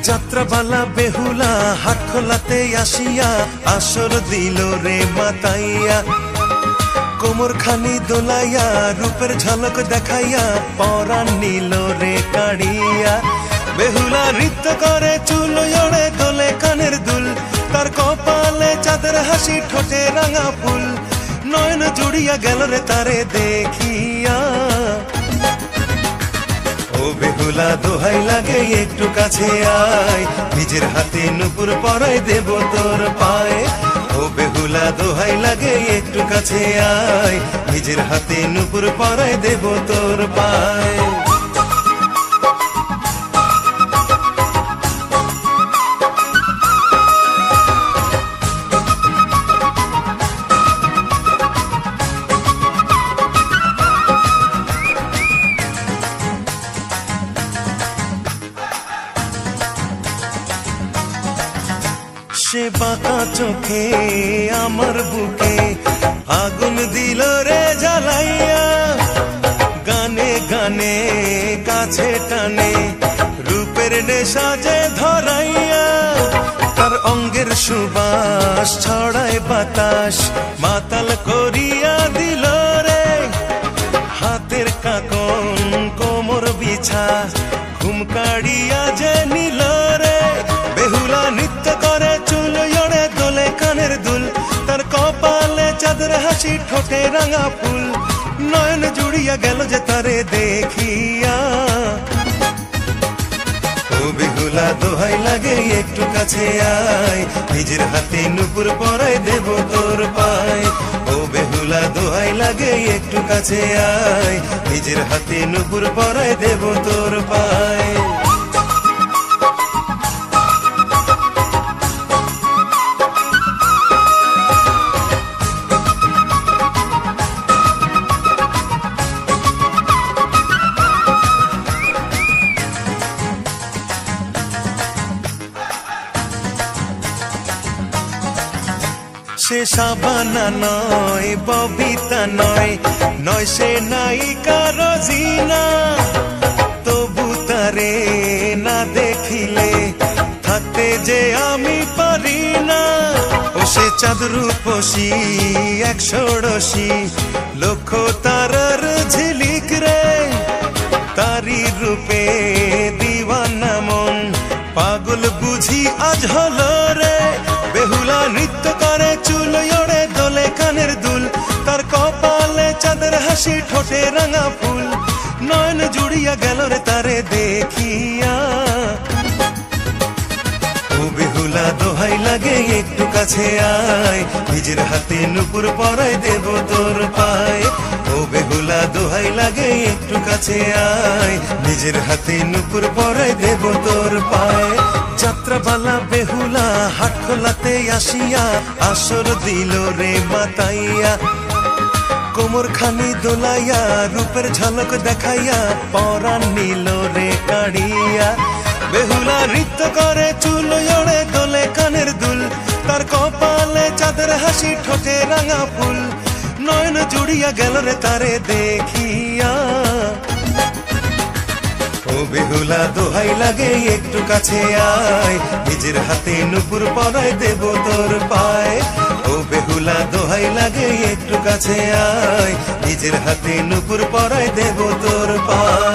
যাত্রাবালা বেহুলা হাট খোলাতে আসিয়া আসর দিল রে মাতাইয়া, কোমর খানি দোলাইয়া রূপের ঝলক দেখাইয়া পরাণ নিল রে কাড়িয়া। বেহুলা নৃত্য করে চুল ওড়ে দোলে কানের দুল, তার কপালে চাঁদের হাসি ঠোঁটে রাঙা ফুল, নয়ন জুড়িয়া গেল রে তারে দেখিয়া। ও বেহুলা দোহাই লাগে একটু কাছে আয়, নিজের হাতে নুপুর পরাই দেব তোর পায়ে। ও বেহুলা দোহাই লাগে একটু কাছে আয়, নিজের হাতে নুপুর পরাই দেব তোর পায়ে। সে বাঁকা চোখে আমার বুকে আগুন দিল রে জ্বালাইয়া, গানে গানে কাছে টানে রূপের নেশা যে ধরাইয়া। তার অঙ্গের সুবাস ছড়ায় বাতাস মাতাল করিয়া দিল রে, হাতের কাকন কোমর বিছা ঘুম কাড়িয়া যে নিল রে। বেহুলা নৃত্য করে চুল ওড়ে দোলে কানের দুল, তার কপালে চাঁদের হাসি ঠোঁটে রাঙা ফুল, নয়ন জুড়িয়া গেল যে তারে দেখিয়া। ও বেহুলা দোহাই লাগে একটু কাছে আয়, নিজের হাতে নুপুর পরাই দেব তোর পায়। ও বেহুলা দোহাই লাগে একটু কাছে আয়, নিজের হাতে নুপুর পরাই দেব তোর পায়। সে সাবানা নয় ববিতা নয়, নয় সে নায়িকা রোজিনা, তবু তারে না দেখিলে থাকতে যে আমি পারি না। ও সে চাঁদ রূপসী এক ষোড়শী, লক্ষ তারার ঝিলিক রে, তারি রূপে দিওয়ানা মন পাগল বুঝি আজ হলো রে। বেহুলা নৃত্য করে চুল ওড়ে দোলে কানের দুল, তার কপালে চাঁদের হাসি ঠোঁটে রাঙা ফুল, নয়ন জুড়িয়া গেল রে তারে দেখিয়া। ও বেহুলা দোহাই লাগে একটু কাছে আয়, নিজের হাতে নুপুর পরাই দেব তোর পায়ে। ও বেহুলা দোহাই লাগে একটু কাছে আয়, নিজের হাতে নুপুর পরাই দেব তোর পায়ে। যাত্রাবালা বেহুলা হাট খোলাতে আসিয়া আসর দিল রে মাতাইয়া, কোমর খানি দোলাইয়া রূপের ঝলক দেখাইয়া পরাণ নিল রে কাড়িয়া। বেহুলা নৃত্য করে চুল ওড়ে দোলে কানের দুল, তার কপালে চাঁদের হাসি ঠোঁটে রাঙা ফুল, নয়ন জুড়িয়া গেল রে তারে দেখিয়া। ও বেহুলা দোহাই লাগে একটু কাছে আয়, নিজের হাতে নুপুর পরাই দেব তোর পায়ে। ও বেহুলা দোহাই লাগে একটু কাছে আয়, নিজের হাতে নুপুর পরাই দেব তোর পায়ে।